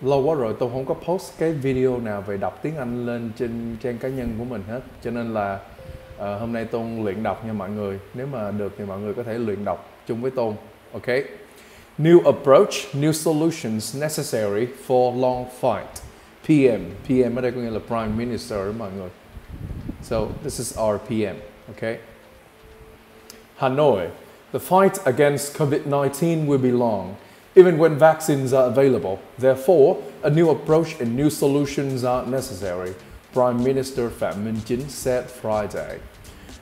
Lâu quá rồi tôi không có post cái video nào về đọc tiếng Anh lên trên trang cá nhân của mình hết. Cho nên là hôm nay Tôn luyện đọc nha mọi người. Nếu mà được thì mọi người có thể luyện đọc chung với Tôn. Ok. New approach, new solutions necessary for long fight. PM. PM ở đây có nghĩa là Prime Minister đó mọi người. So this is our PM. Okay. Hanoi. The fight against COVID-19 will be long, even when vaccines are available. Therefore, a new approach and new solutions are necessary, Prime Minister Phạm Minh Chính said Friday.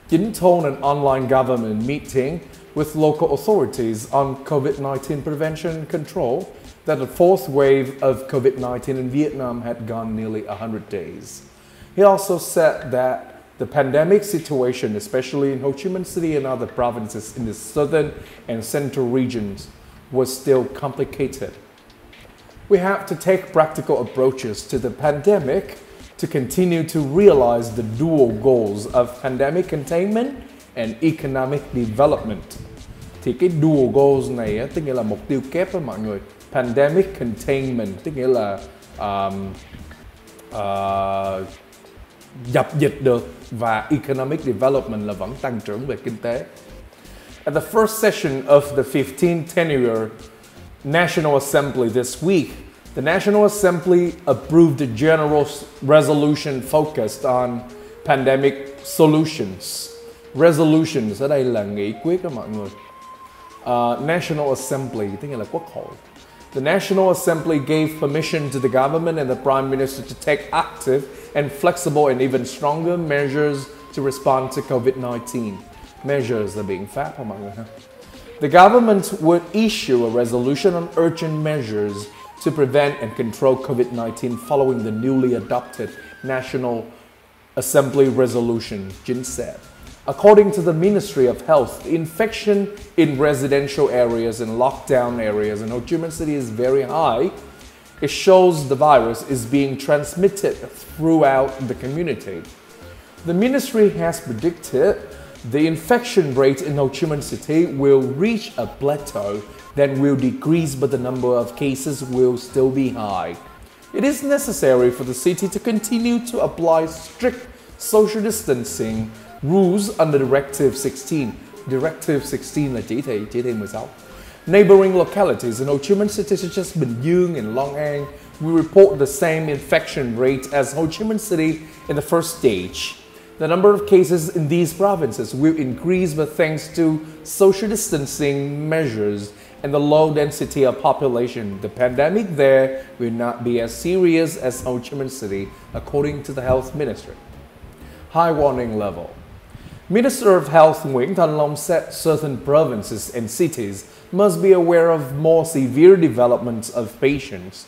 Chính told an online government meeting with local authorities on COVID-19 prevention and control that the fourth wave of COVID-19 in Vietnam had gone nearly 100 days. He also said that the pandemic situation, especially in Ho Chi Minh City and other provinces in the southern and central regions, was still complicated. We have to take practical approaches to the pandemic to continue to realize the dual goals of pandemic containment and economic development. Thì cái dual goals này á, tức nghĩa là mục tiêu kép với mọi người. Pandemic containment tức nghĩa là dập dịch được, và economic development là vẫn tăng trưởng về kinh tế. At the first session of the 15th tenure National Assembly this week, the National Assembly approved a general resolution focused on pandemic solutions. Resolutions ở đây là nghị quyết đó mọi người. National Assembly tức nghĩa là quốc hội. The National Assembly gave permission to the government and the Prime Minister to take active and flexible and even stronger measures to respond to COVID-19. Measures là biện pháp hả mọi người ha? The government would issue a resolution on urgent measures to prevent and control COVID-19 following the newly adopted National Assembly resolution, Chính said. According to the Ministry of Health, the infection in residential areas and lockdown areas in Ho Chi Minh City is very high. It shows the virus is being transmitted throughout the community. The ministry has predicted the infection rate in Ho Chi Minh City will reach a plateau, then will decrease, but the number of cases will still be high. It is necessary for the city to continue to apply strict social distancing rules under Directive 16. Directive 16 là chỉ thị 16. Neighboring localities in Ho Chi Minh City such as Bình Dương and Long An will report the same infection rate as Ho Chi Minh City in the first stage. The number of cases in these provinces will increase, but thanks to social distancing measures and the low density of population, the pandemic there will not be as serious as Ho Chi Minh City, according to the Health Ministry. High warning level. Minister of Health Nguyễn Thanh Long said certain provinces and cities must be aware of more severe developments of patients.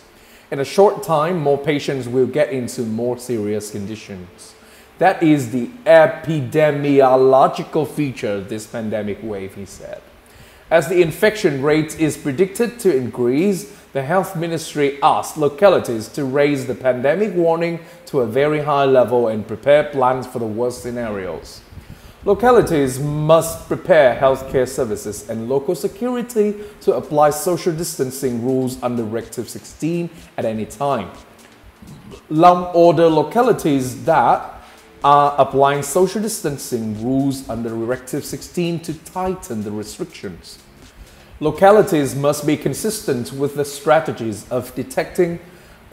In a short time, more patients will get into more serious conditions. That is the epidemiological feature of this pandemic wave, he said. As the infection rate is predicted to increase, the Health Ministry asked localities to raise the pandemic warning to a very high level and prepare plans for the worst scenarios. Localities must prepare healthcare services and local security to apply social distancing rules under Directive 16 at any time. Long order localities that are applying social distancing rules under Directive 16 to tighten the restrictions. Localities must be consistent with the strategies of detecting,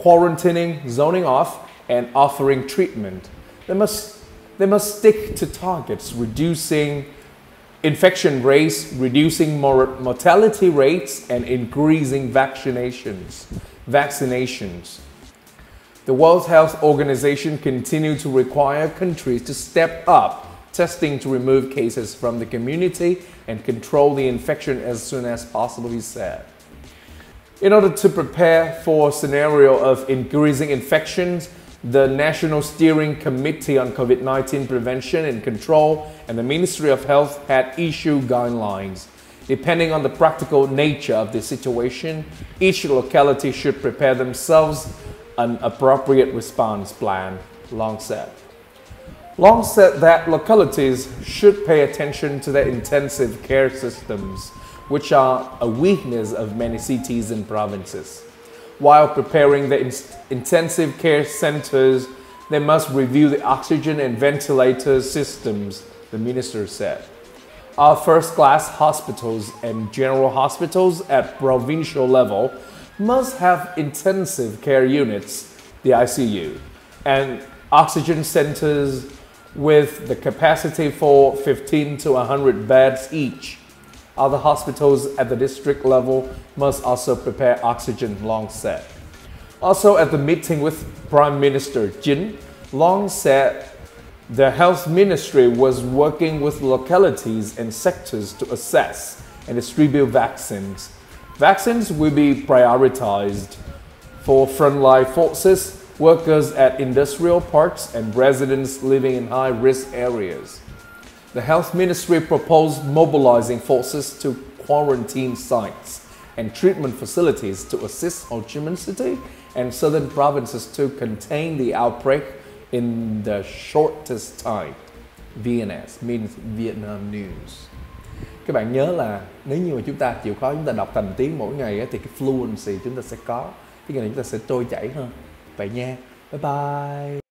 quarantining, zoning off, and offering treatment. They must stick to targets, reducing infection rates, reducing mortality rates, and increasing vaccinations. The World Health Organization continues to require countries to step up testing to remove cases from the community and control the infection as soon as possible, he said. In order to prepare for a scenario of increasing infections, the National Steering Committee on COVID-19 Prevention and Control and the Ministry of Health had issued guidelines. Depending on the practical nature of the situation, each locality should prepare themselves an appropriate response plan, Long said. Long said that localities should pay attention to their intensive care systems, which are a weakness of many cities and provinces. While preparing the intensive care centers, they must review the oxygen and ventilator systems, the minister said. Our first-class hospitals and general hospitals at provincial level must have intensive care units, the ICU, and oxygen centers with the capacity for 15 to 100 beds each. Other hospitals at the district level must also prepare oxygen, Long said. Also at the meeting with Prime Minister Jin, Long said the health ministry was working with localities and sectors to assess and distribute vaccines. Vaccines will be prioritized for frontline forces, workers at industrial parks, and residents living in high-risk areas. The health ministry proposed mobilizing forces to quarantine sites and treatment facilities to assist Ho Chi Minh City and southern provinces to contain the outbreak in the shortest time. VNS means Vietnam News. Các bạn nhớ là nếu như mà chúng ta chịu khó chúng ta đọc thành tiếng mỗi ngày thì cái fluency chúng ta sẽ có, cái này chúng ta sẽ trôi chảy hơn. Vậy nha. Bye bye.